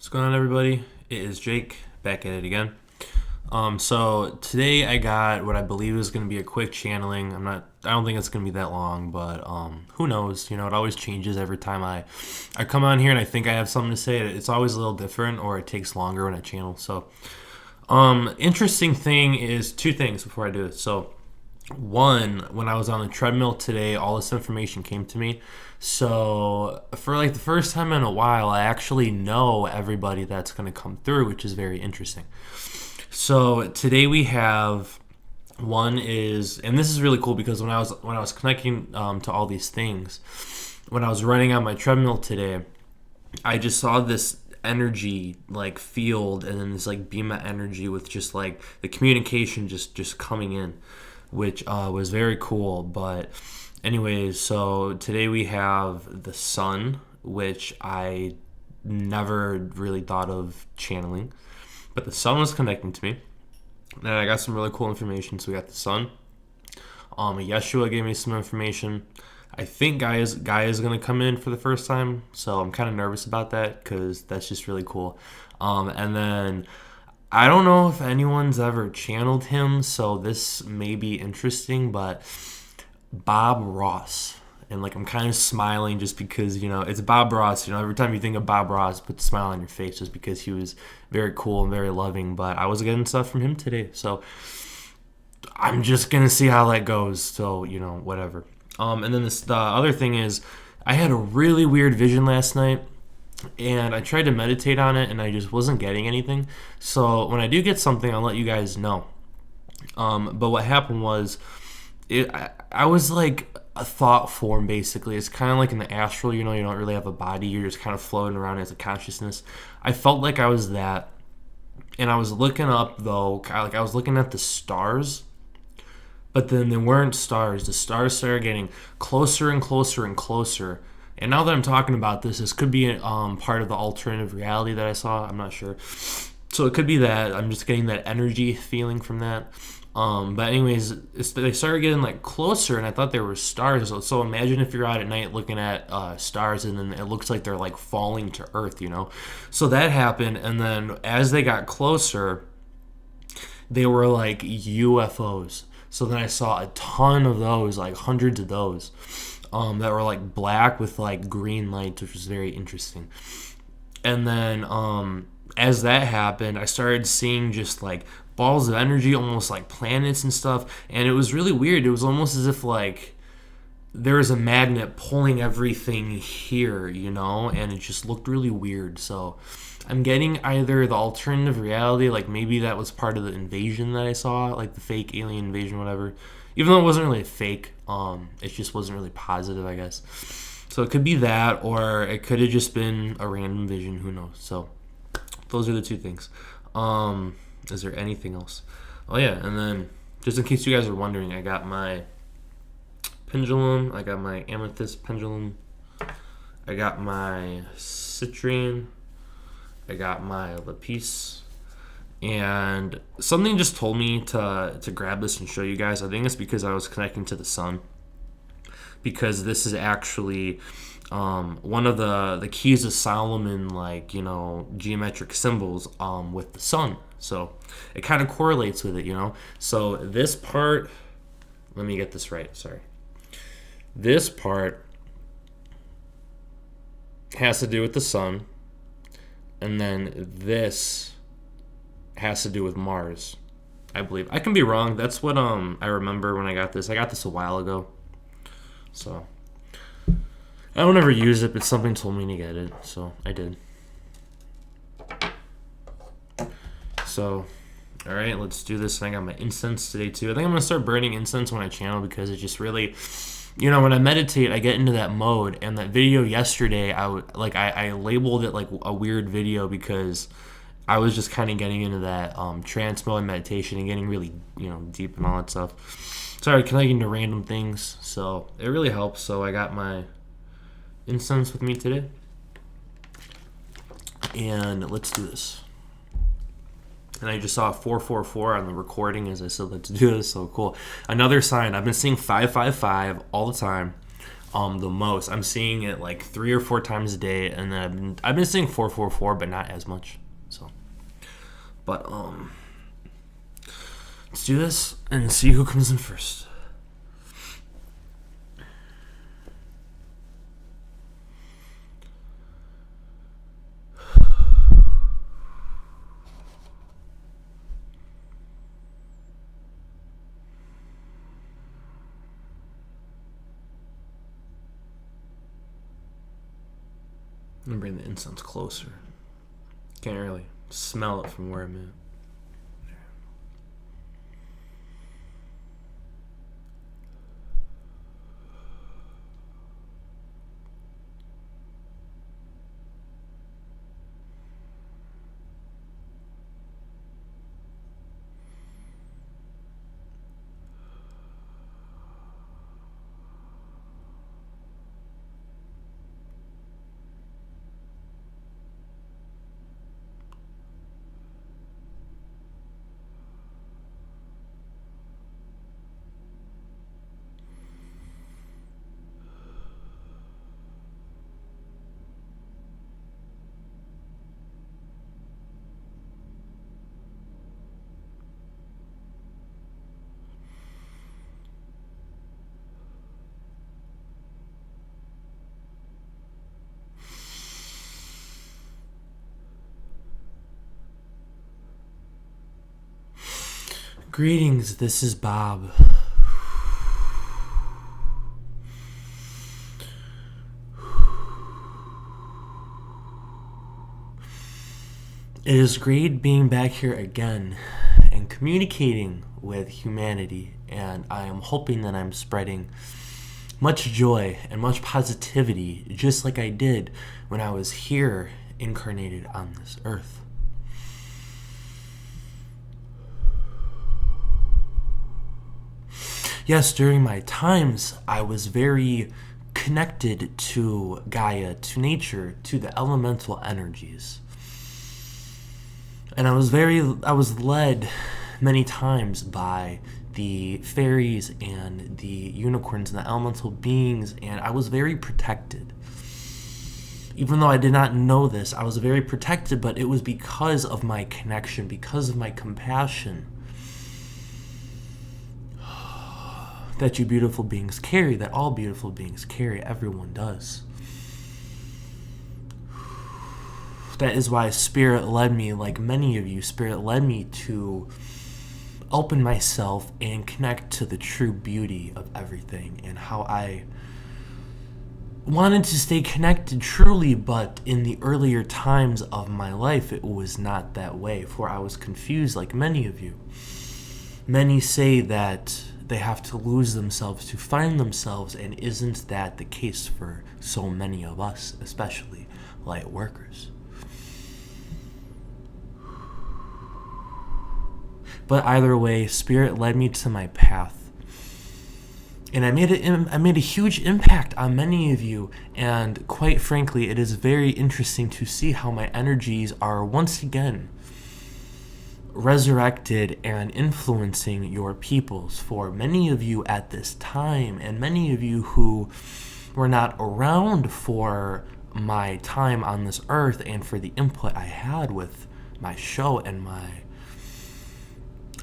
What's going on, everybody? It is Jake back at it again. So today I got what I believe is going to be a quick channeling. I don't think it's going to be that long, but who knows? It always changes every time I come on here and I think I have something to say. It's always a little different, or it takes longer when I channel. So, interesting thing is two things before I do it. So, one, when I was on the treadmill today, all this information came to me. So for like the first time in a while, I actually know everybody that's going to come through, which is very interesting. So today we have one is, and this is really cool because when I was connecting to all these things, when I was running on my treadmill today, I just saw this energy like field, and then this like beam of energy with just like the communication just coming in, which was very cool. But anyways, so today we have the sun, which I never really thought of channeling, but the sun was connecting to me, and I got some really cool information. So we got the sun. Yeshua gave me some information. I think Gaia is going to come in for the first time, so I'm kind of nervous about that because that's just really cool. And then I don't know if anyone's ever channeled him, so this may be interesting, but Bob Ross. And like I'm kind of smiling just because, it's Bob Ross. Every time you think of Bob Ross, put a smile on your face just because he was very cool and very loving. But I was getting stuff from him today, so I'm just going to see how that goes. So, whatever. And then the other thing is, I had a really weird vision last night, and I tried to meditate on it, and I just wasn't getting anything. So when I do get something, I'll let you guys know. But what happened was, I was like a thought form, basically. It's kind of like in the astral, you don't really have a body. You're just kind of floating around as a consciousness. I felt like I was that. And I was looking up, though, like I was looking at the stars. But then they weren't stars. The stars started getting closer and closer and closer. And now that I'm talking about this could be part of the alternative reality that I saw. I'm not sure. So it could be that. I'm just getting that energy feeling from that. But anyways, they started getting like closer, and I thought there were stars. So imagine if you're out at night looking at stars, and then it looks like they're like falling to Earth, So that happened, and then as they got closer, they were like UFOs. So then I saw a ton of those, like hundreds of those, that were like black with like green lights, which was very interesting. And then as that happened, I started seeing just like balls of energy, almost like planets and stuff. And it was really weird. It was almost as if like there was a magnet pulling everything here, and it just looked really weird. So I'm getting either the alternative reality, like maybe that was part of the invasion that I saw, like the fake alien invasion, whatever. Even though it wasn't really fake, it just wasn't really positive, I guess. So it could be that, or it could have just been a random vision. Who knows? So those are the two things. Is there anything else? Oh yeah, and then just in case you guys are wondering, I got my pendulum. I got my amethyst pendulum. I got my citrine. I got my lapis. And something just told me to grab this and show you guys. I think it's because I was connecting to the sun. Because this is actually one of the keys of Solomon, like, geometric symbols with the sun. So it kind of correlates with it, So this part, let me get this right, sorry. This part has to do with the sun, and then this has to do with Mars, I believe. I can be wrong. That's what I remember when I got this. I got this a while ago. So I don't ever use it, but something told me to get it, so I did. So, all right, let's do this. I got my incense today too. I think I'm gonna start burning incense when I channel because it just really, when I meditate, I get into that mode. And that video yesterday, I labeled it like a weird video because I was just kind of getting into that trance mode meditation and getting really, deep and all that stuff. Started connecting to random things, so it really helps. So I got my incense with me today, and let's do this. And I just saw 444 on the recording as I said let's do this. So cool. Another sign. I've been seeing 555 all the time. the most. I'm seeing it like 3 or 4 times a day, and then I've been seeing 444, but not as much. So, but let's do this and see who comes in first. I'm gonna bring the incense closer. Can't really smell it from where I'm at. Greetings, this is Bob. It is great being back here again and communicating with humanity, and I am hoping that I'm spreading much joy and much positivity, just like I did when I was here incarnated on this earth. Yes, during my times, I was very connected to Gaia, to nature, to the elemental energies. And I was led many times by the fairies and the unicorns and the elemental beings, and I was very protected. Even though I did not know this, I was very protected, but it was because of my connection, because of my compassion that you beautiful beings carry, that all beautiful beings carry, everyone does. That is why Spirit led me, like many of you, Spirit led me to open myself and connect to the true beauty of everything and how I wanted to stay connected truly, but in the earlier times of my life, it was not that way, for I was confused like many of you. Many say that they have to lose themselves to find themselves, and isn't that the case for so many of us, especially light workers? But either way, Spirit led me to my path, and I made a huge impact on many of you, and quite frankly, it is very interesting to see how my energies are once again resurrected and influencing your peoples. For many of you at this time, and many of you who were not around for my time on this earth and for the input I had with my show and my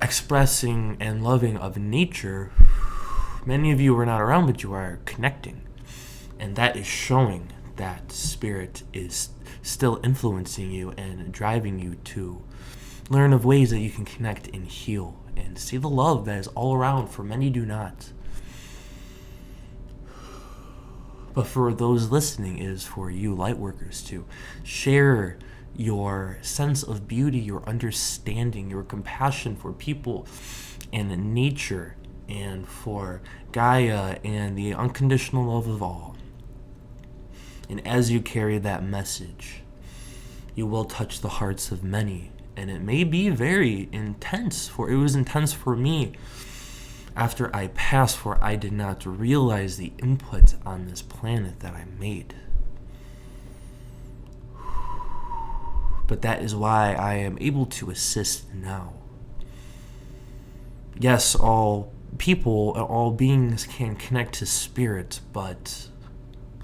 expressing and loving of nature, many of you were not around, but you are connecting, and that is showing that Spirit is still influencing you and driving you to learn of ways that you can connect and heal and see the love that is all around, for many do not. But for those listening, it is for you light workers to share your sense of beauty, your understanding, your compassion for people and nature, and for Gaia and the unconditional love of all. And as you carry that message, you will touch the hearts of many. And it may be very intense, for it was intense for me after I passed, for I did not realize the input on this planet that I made. But that is why I am able to assist now. Yes, all people, all beings can connect to Spirit, but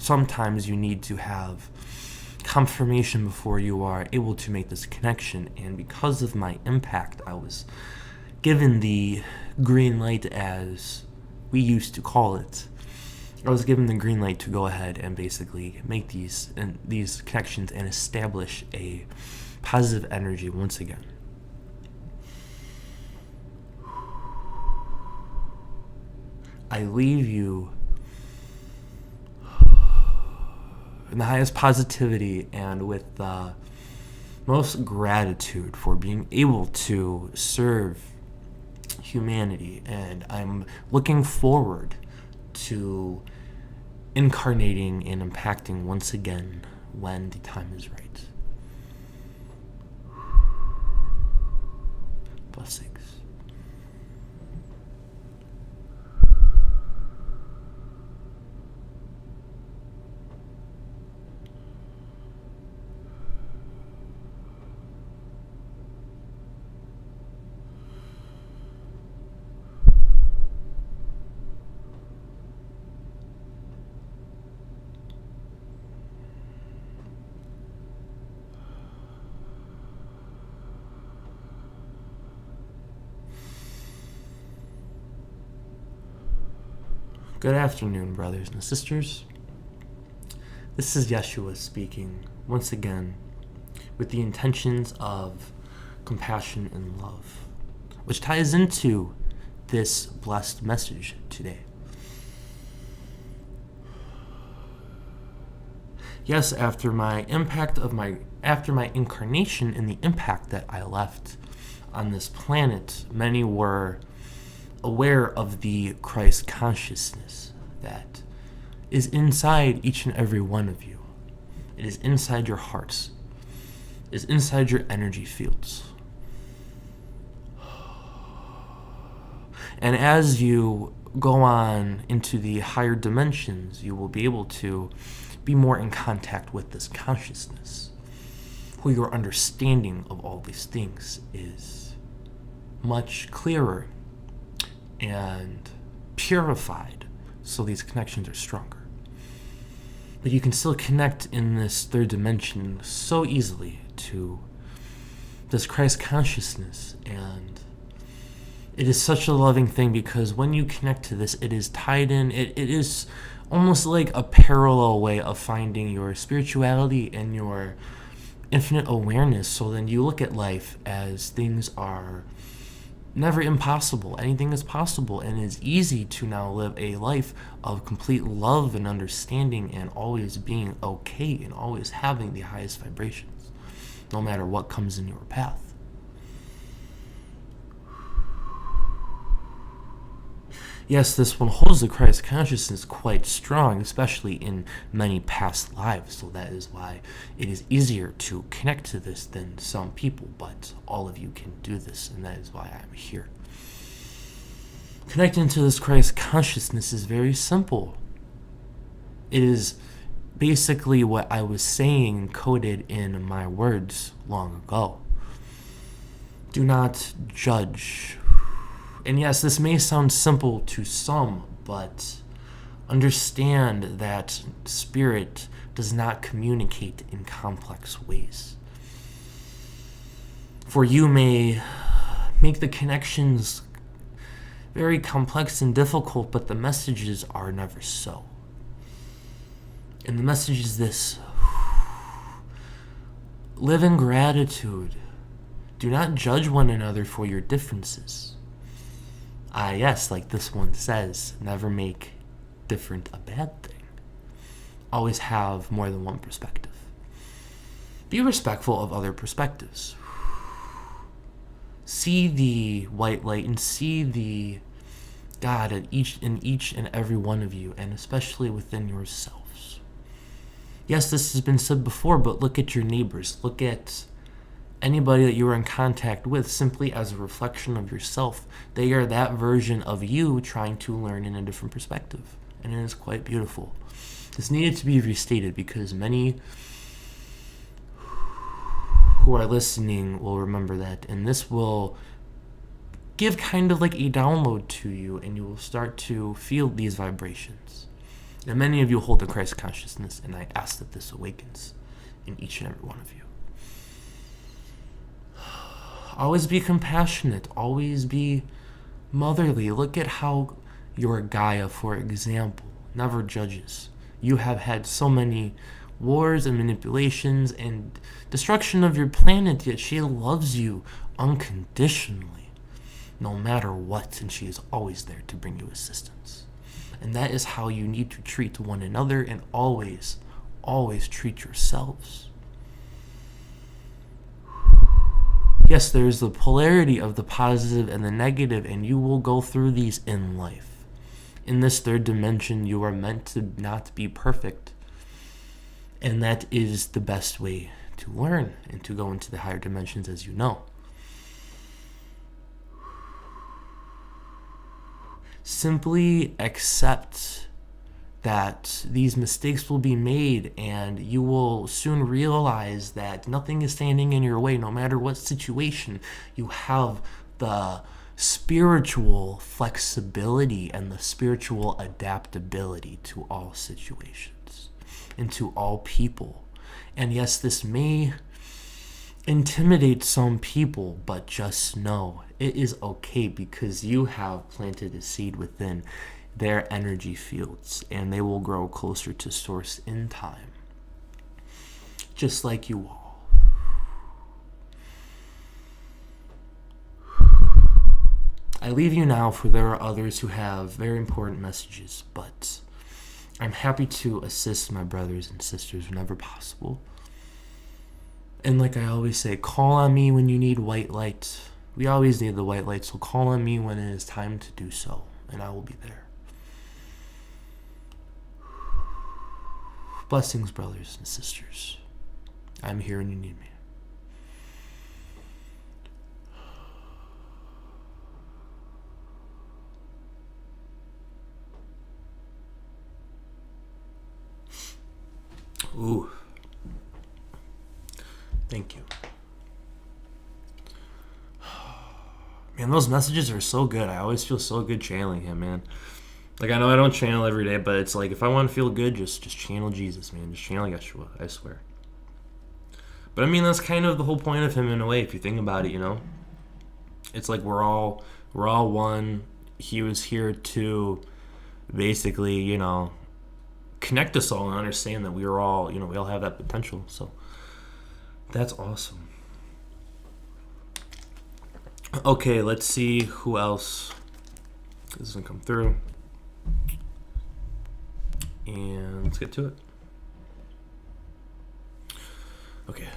sometimes you need to have confirmation before you are able to make this connection. And because of my impact, I was given the green light, as we used to call it. I was given the green light to go ahead and basically make these connections and establish a positive energy once again. I leave you in the highest positivity and with the most gratitude for being able to serve humanity. And I'm looking forward to incarnating and impacting once again when the time is right. Blessings. Good afternoon, brothers and sisters. This is Yeshua speaking once again with the intentions of compassion and love, which ties into this blessed message today. Yes, after my incarnation and the impact that I left on this planet, many were aware of the Christ consciousness that is inside each and every one of you. It is inside your hearts. It is inside your energy fields. And as you go on into the higher dimensions, you will be able to be more in contact with this consciousness, where your understanding of all these things is much clearer and purified, so these connections are stronger. But you can still connect in this third dimension so easily to this Christ consciousness, and it is such a loving thing because when you connect to this, it is tied in. It is almost like a parallel way of finding your spirituality and your infinite awareness. So then you look at life as things are never impossible. Anything is possible, and it's easy to now live a life of complete love and understanding and always being okay and always having the highest vibrations, no matter what comes in your path. Yes, this one holds the Christ consciousness quite strong, especially in many past lives, so that is why it is easier to connect to this than some people, but all of you can do this, and that is why I'm here. Connecting to this Christ consciousness is very simple. It is basically what I was saying coded in my words long ago. Do not judge. And yes, this may sound simple to some, but understand that spirit does not communicate in complex ways. For you may make the connections very complex and difficult, but the messages are never so. And the message is this: live in gratitude. Do not judge one another for your differences. Yes, like this one says, never make different a bad thing. Always have more than one perspective. Be respectful of other perspectives. See the white light and see the God in each and every one of you, and especially within yourselves. Yes, this has been said before, but look at your neighbors. Look at anybody that you are in contact with simply as a reflection of yourself. They are that version of you trying to learn in a different perspective. And it is quite beautiful. This needed to be restated because many who are listening will remember that. And this will give kind of like a download to you, and you will start to feel these vibrations. And many of you hold the Christ consciousness, and I ask that this awakens in each and every one of you. Always be compassionate. Always be motherly. Look at how your Gaia, for example, never judges. You have had so many wars and manipulations and destruction of your planet, yet she loves you unconditionally, no matter what, and she is always there to bring you assistance. And that is how you need to treat one another, and always, always treat yourselves. Yes, there is the polarity of the positive and the negative, and you will go through these in life. In this third dimension, you are meant to not be perfect. And that is the best way to learn and to go into the higher dimensions, as you know. Simply accept that these mistakes will be made, and you will soon realize that nothing is standing in your way. No matter what situation, you have the spiritual flexibility and the spiritual adaptability to all situations and to all people. And yes, this may intimidate some people, but just know it is okay, because you have planted a seed within their energy fields, and they will grow closer to source in time, just like you all. I leave you now, for there are others who have very important messages, but I'm happy to assist my brothers and sisters whenever possible. And like I always say, call on me when you need white light. We always need the white light, so call on me when it is time to do so, and I will be there. Blessings, brothers and sisters. I'm here when you need me. Ooh. Thank you. Man, those messages are so good. I always feel so good channeling him, man. Like, I know I don't channel every day, but it's like, if I want to feel good, just channel Jesus, man. Just channel Yeshua, I swear. But I mean, that's kind of the whole point of him in a way, if you think about it, you know? It's like we're all one. He was here to basically, you know, connect us all and understand that we are all, you know, we all have that potential. So that's awesome. Okay, let's see who else doesn't come through. And let's get to it. Okay.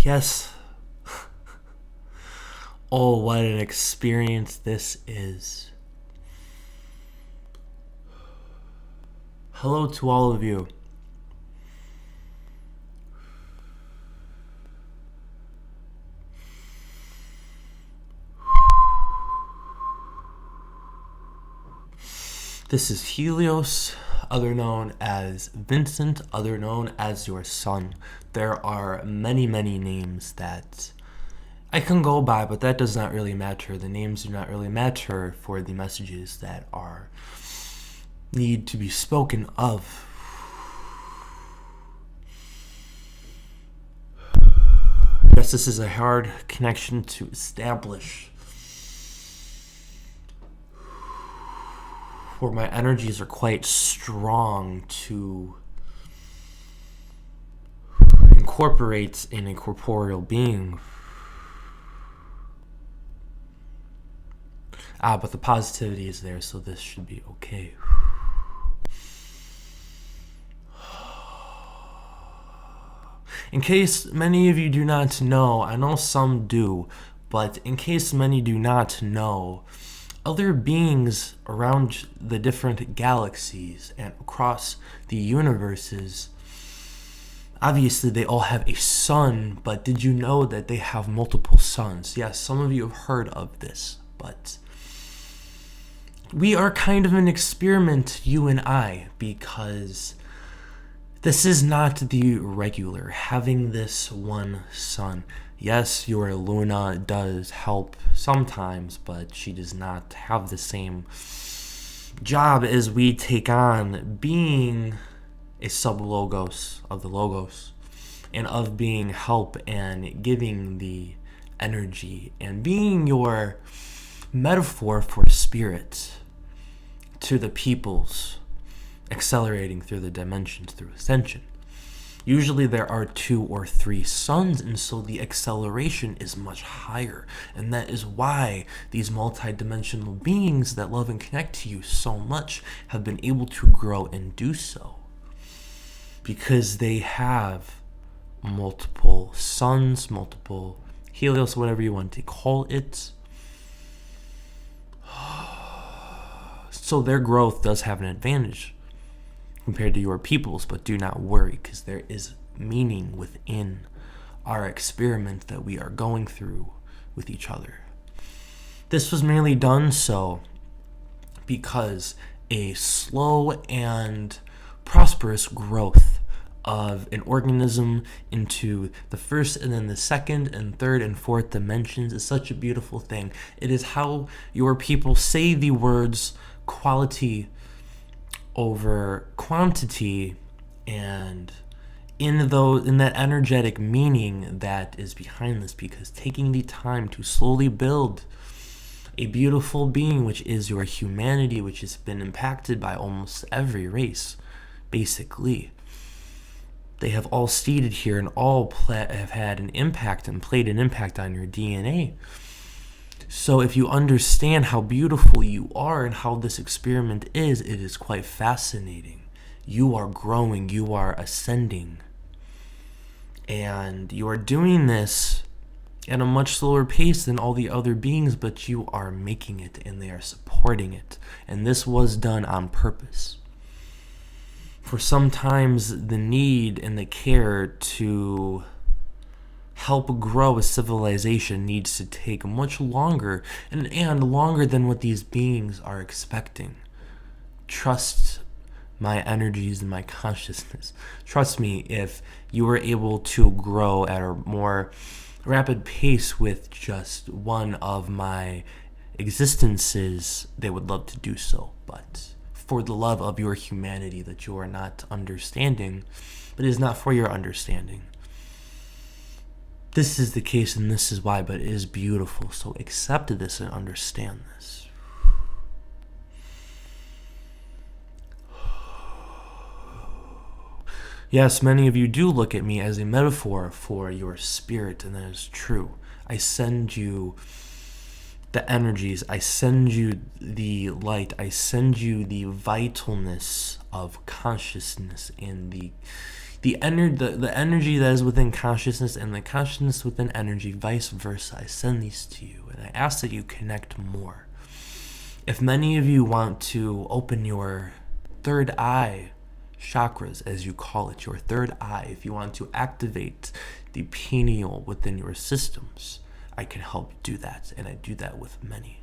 Yes. Oh, what an experience this is. Hello to all of you. This is Helios, other known as Vincent, other known as your son. There are many, many names that I can go by, but that does not really matter. The names do not really matter for the messages that need to be spoken of. Yes, this is a hard connection to establish. where my energies are quite strong to incorporate in a corporeal being. But the positivity is there, so this should be okay. In case many of you do not know, I know some do, but in case many do not know, other beings around the different galaxies and across the universes, obviously they all have a sun, but did you know that they have multiple suns? Yes, some of you have heard of this, but we are kind of an experiment, you and I, because this is not the regular, having this one sun. Yes, your Luna does help sometimes, but she does not have the same job as we take on, being a sub-logos of the logos, and of being help and giving the energy, and being your metaphor for spirit to the peoples, accelerating through the dimensions through ascension. Usually there are 2 or 3 suns, and so the acceleration is much higher. And that is why these multi-dimensional beings that love and connect to you so much have been able to grow and do so. Because they have multiple suns, multiple Helios, whatever you want to call it. So their growth does have an advantage compared to your peoples, but do not worry, because there is meaning within our experiment that we are going through with each other. This was merely done so because a slow and prosperous growth of an organism into the first and then the second and third and fourth dimensions is such a beautiful thing. It is how your people say the words quality over quantity, and in that energetic meaning that is behind this, because taking the time to slowly build a beautiful being, which is your humanity, which has been impacted by almost every race, basically. They have all seeded here and all have had an impact and played an impact on your DNA. So if you understand how beautiful you are and how this experiment is, it is quite fascinating. You are growing, you are ascending, and you are doing this at a much slower pace than all the other beings, but you are making it and they are supporting it. And this was done on purpose. For sometimes the need and the care to help grow a civilization needs to take much longer and longer than what these beings are expecting. Trust my energies and my consciousness. Trust me, if you were able to grow at a more rapid pace with just one of my existences, they would love to do so. But for the love of your humanity that you are not understanding, but it is not for your understanding. This is the case and this is why, but it is beautiful. So accept this and understand this. Yes, many of you do look at me as a metaphor for your spirit, and that is true. I send you the energies, I send you the light, I send you the vitalness of consciousness and the energy that is within consciousness and the consciousness within energy, vice versa. I send these to you, and I ask that you connect more. If many of you want to open your third eye chakras, as you call it, your third eye, if you want to activate the pineal within your systems, I can help do that, and I do that with many.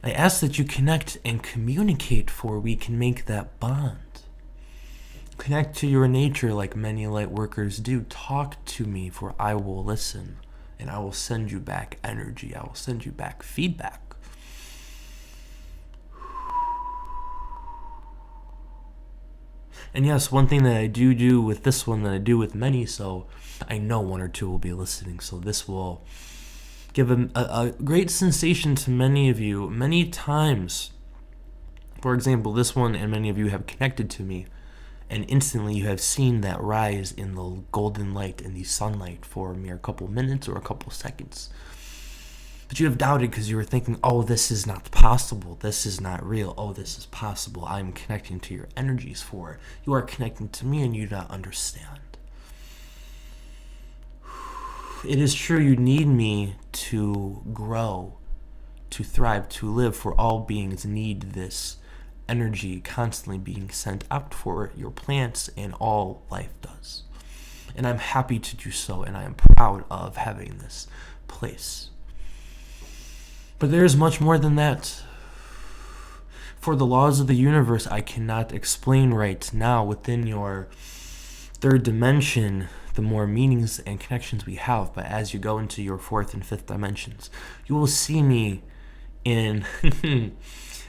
I ask that you connect and communicate, for we can make that bond. Connect to your nature like many light workers do. Talk to me, for I will listen, and I will send you back energy. I will send you back feedback. And yes, one thing that I do with this one that I do with many, so I know 1 or 2 will be listening, so this will give a great sensation to many of you. Many times For example, this one, and many of you have connected to me, and instantly you have seen that rise in the golden light and the sunlight for a mere couple minutes or a couple seconds. But you have doubted because you were thinking, oh, this is not possible. This is not real. Oh, this is possible. I'm connecting to your energies, for you are connecting to me and you do not understand. It is true, you need me to grow, to thrive, to live, for all beings need this energy constantly being sent out for your plants, and all life does. And I'm happy to do so, and I am proud of having this place. But there is much more than that. For the laws of the universe I cannot explain right now. Within your third dimension, the more meanings and connections we have, but as you go into your fourth and fifth dimensions, you will see me in,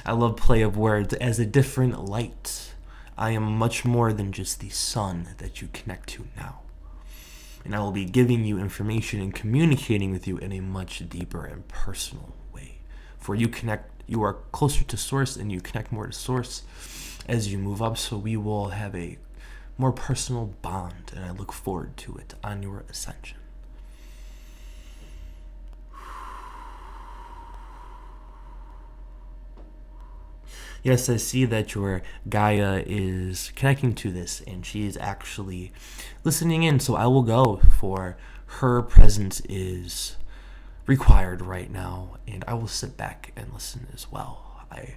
I love play of words, as a different light. I am much more than just the sun that you connect to now. And I will be giving you information and communicating with you in a much deeper and personal way. For you are closer to source, and you connect more to source as you move up, so we will have a more personal bond, and I look forward to it on your ascension. Yes, I see that your Gaia is connecting to this, and she is actually listening in, so I will go, for her presence is required right now, and I will sit back and listen as well. I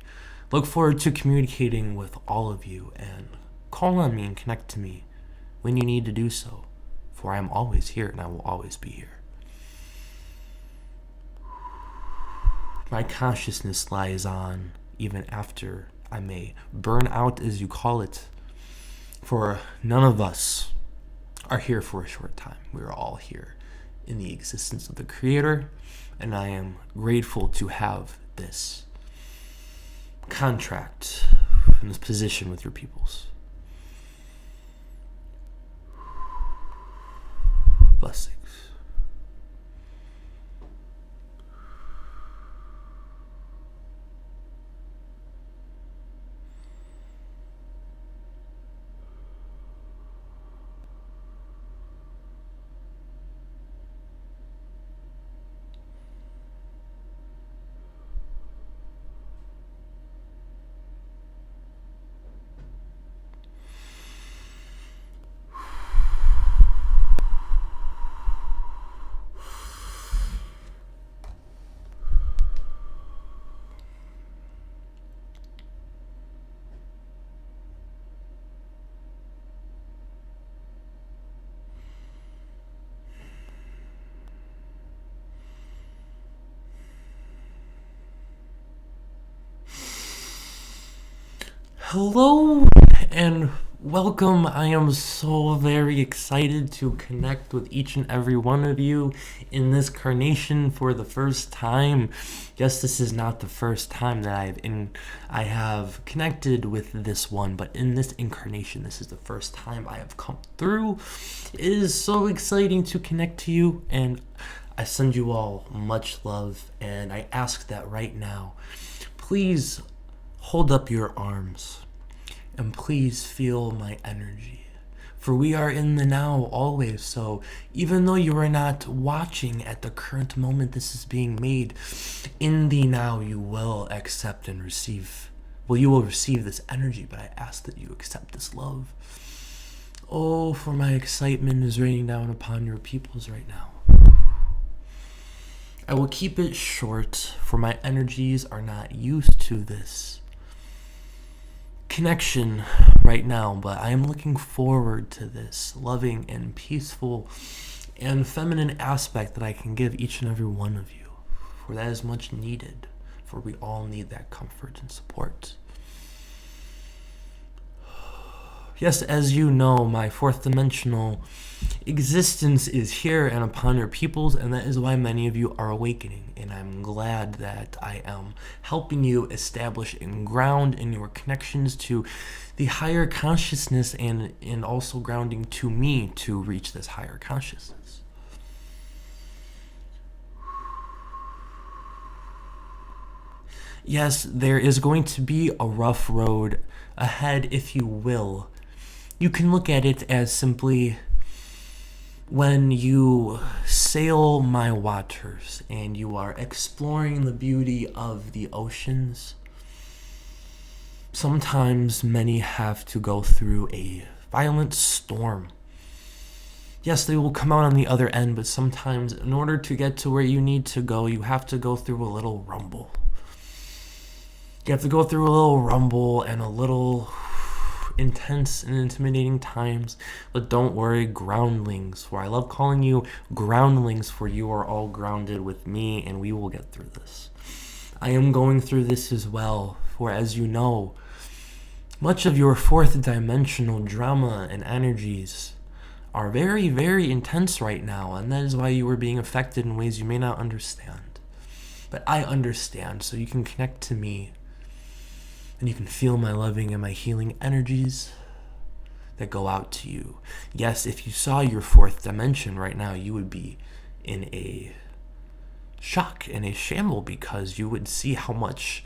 look forward to communicating with all of you, and call on me and connect to me when you need to do so, for I am always here and I will always be here. My consciousness lies on even after I may burn out, as you call it, for none of us are here for a short time. We are all here in the existence of the Creator, and I am grateful to have this contract and this position with your peoples. Blessings. Hello and welcome. I am so very excited to connect with each and every one of you in this incarnation for the first time. Yes, this is not the first time that I have connected with this one, but in this incarnation, this is the first time I have come through. It is so exciting to connect to you, and I send you all much love, and I ask that right now, please hold up your arms and please feel my energy, for we are in the now always. So even though you are not watching at the current moment this is being made, in the now you will accept and receive. Well, you will receive this energy, but I ask that you accept this love. Oh, for my excitement is raining down upon your peoples right now. I will keep it short, for my energies are not used to this connection right now, but I am looking forward to this loving and peaceful and feminine aspect that I can give each and every one of you, for that is much needed, for we all need that comfort and support. Yes, as you know, my fourth dimensional existence is here and upon your peoples, and that is why many of you are awakening, and I'm glad that I am helping you establish and ground in your connections to the higher consciousness, and also grounding to me to reach this higher consciousness. Yes, there is going to be a rough road ahead, if you will. You can look at it as simply when you sail my waters and you are exploring the beauty of the oceans. Sometimes many have to go through a violent storm. Yes, they will come out on the other end, but sometimes in order to get to where you need to go, you have to go through a little rumble. You have to go through a little rumble and a little intense and intimidating times, but don't worry, groundlings, for I love calling you groundlings, for you are all grounded with me and we will get through this. I am going through this as well, for as you know, much of your fourth dimensional drama and energies are very, very intense right now, and that is why you are being affected in ways you may not understand. But I understand, so you can connect to me and you can feel my loving and my healing energies that go out to you. Yes, if you saw your fourth dimension right now, you would be in a shock and a shamble, because you would see how much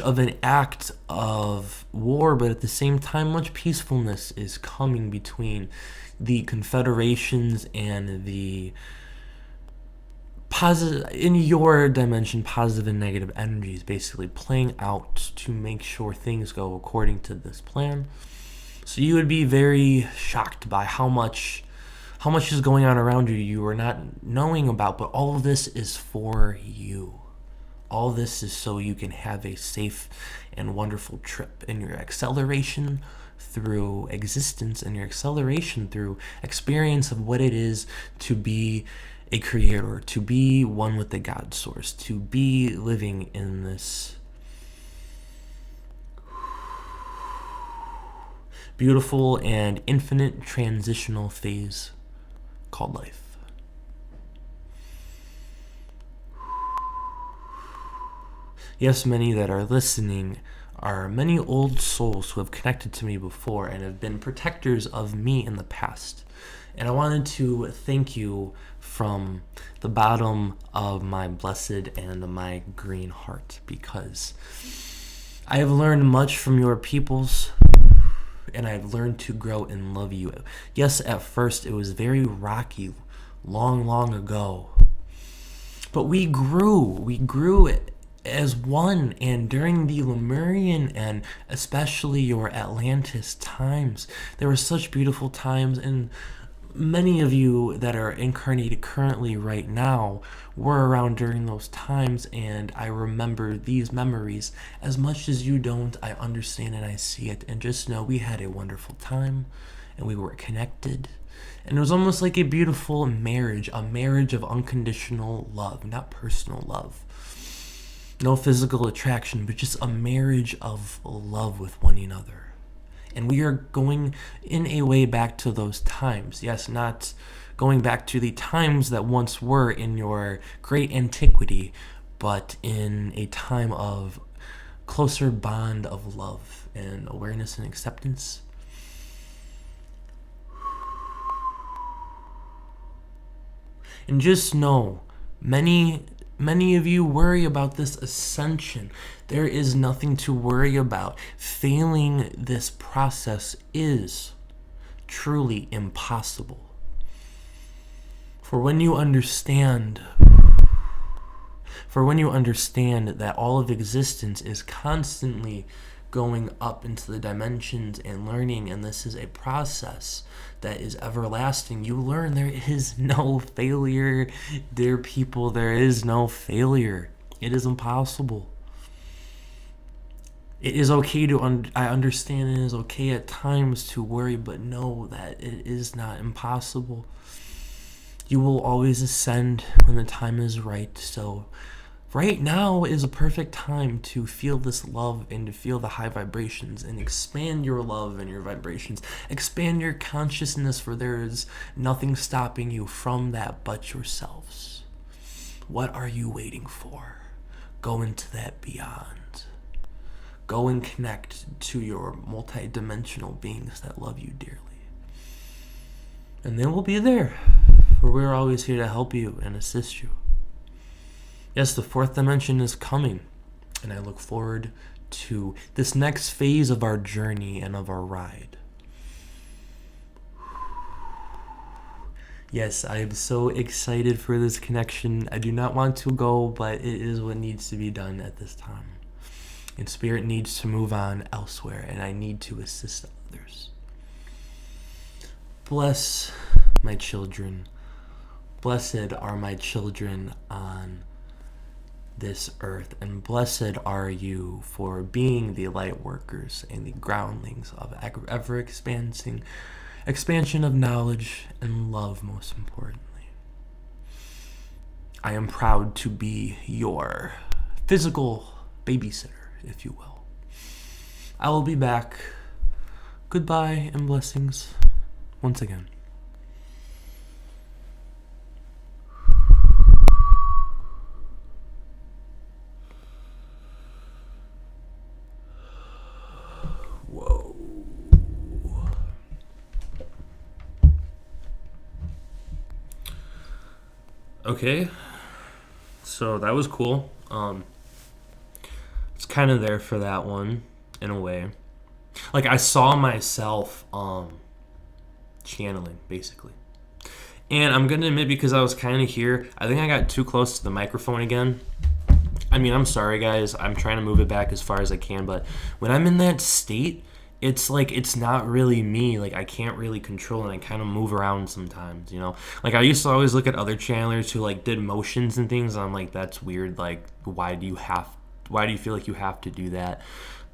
of an act of war, but at the same time, much peacefulness is coming between the confederations and the positive, in your dimension, positive and negative energies basically playing out to make sure things go according to this plan. So you would be very shocked by how much is going on around you you are not knowing about, but all of this is for you. All this is so you can have a safe and wonderful trip in your acceleration through existence and your acceleration through experience of what it is to be a creator, to be one with the God source, to be living in this beautiful and infinite transitional phase called life. Yes, many that are listening are many old souls who have connected to me before and have been protectors of me in the past. And I wanted to thank you from the bottom of my blessed and my green heart, because I have learned much from your peoples, and I've learned to grow and love you. Yes, at first it was very rocky, long ago, but we grew as one, and during the Lemurian and especially your Atlantis times, there were such beautiful times, and many of you that are incarnated currently right now were around during those times, and I remember these memories. As much as you don't, I understand and I see it, and just know we had a wonderful time and we were connected, and it was almost like a beautiful marriage, a marriage of unconditional love, not personal love. No physical attraction, but just a marriage of love with one another. And we are going in a way back to those times. Yes, not going back to the times that once were in your great antiquity, but in a time of closer bond of love and awareness and acceptance. And just know, many of you worry about this ascension. There is nothing to worry about. Failing this process is truly impossible. For when you understand that all of existence is constantly going up into the dimensions and learning, and this is a process that is everlasting, you learn there is no failure, dear people. There is no failure. It is impossible. It is okay I understand it is okay at times to worry, but know that it is not impossible. You will always ascend when the time is right. So right now is a perfect time to feel this love and to feel the high vibrations and expand your love and your vibrations. Expand your consciousness, for there is nothing stopping you from that but yourselves. What are you waiting for? Go into that beyond. Go and connect to your multi-dimensional beings that love you dearly. And they will be there, for we're always here to help you and assist you. Yes, the fourth dimension is coming, and I look forward to this next phase of our journey and of our ride. Yes, I am so excited for this connection. I do not want to go, but it is what needs to be done at this time. And spirit needs to move on elsewhere, and I need to assist others. Bless my children. Blessed are my children on this earth, and blessed are you for being the light workers and the groundlings of ever expansion of knowledge and love, most importantly. I am proud to be your physical babysitter, if you will. I will be back. Goodbye and blessings once again. Whoa. Okay, so that was cool. It's kind of there for that one in a way. Like, I saw myself channeling, basically. And I'm gonna admit, because I was kind of here, I think I got too close to the microphone again. I mean, I'm sorry, guys. I'm trying to move it back as far as I can, but when I'm in that state, it's like, it's not really me. Like, I can't really control, and I kind of move around sometimes, you know? Like, I used to always look at other channelers who, like, did motions and things, and I'm like, that's weird. Like, why do you feel like you have to do that?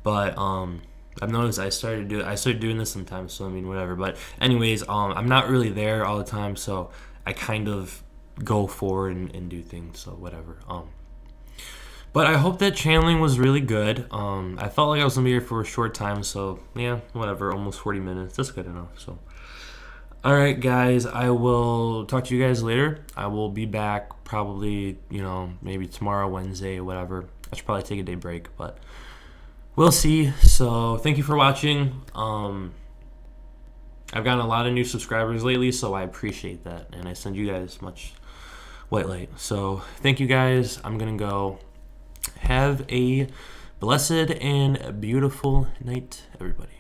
But, I've noticed I started doing this sometimes, so I mean, whatever. But anyways, I'm not really there all the time, so I kind of go forward and do things, so whatever. But I hope that channeling was really good. I felt like I was gonna be here for a short time, so yeah, whatever, almost 40 minutes. That's good enough. So, all right, guys, I will talk to you guys later. I will be back probably, maybe tomorrow, Wednesday, whatever. I should probably take a day break, but we'll see. So thank you for watching. I've gotten a lot of new subscribers lately, so I appreciate that, and I send you guys much white light. So thank you, guys. I'm gonna go. Have a blessed and beautiful night, everybody.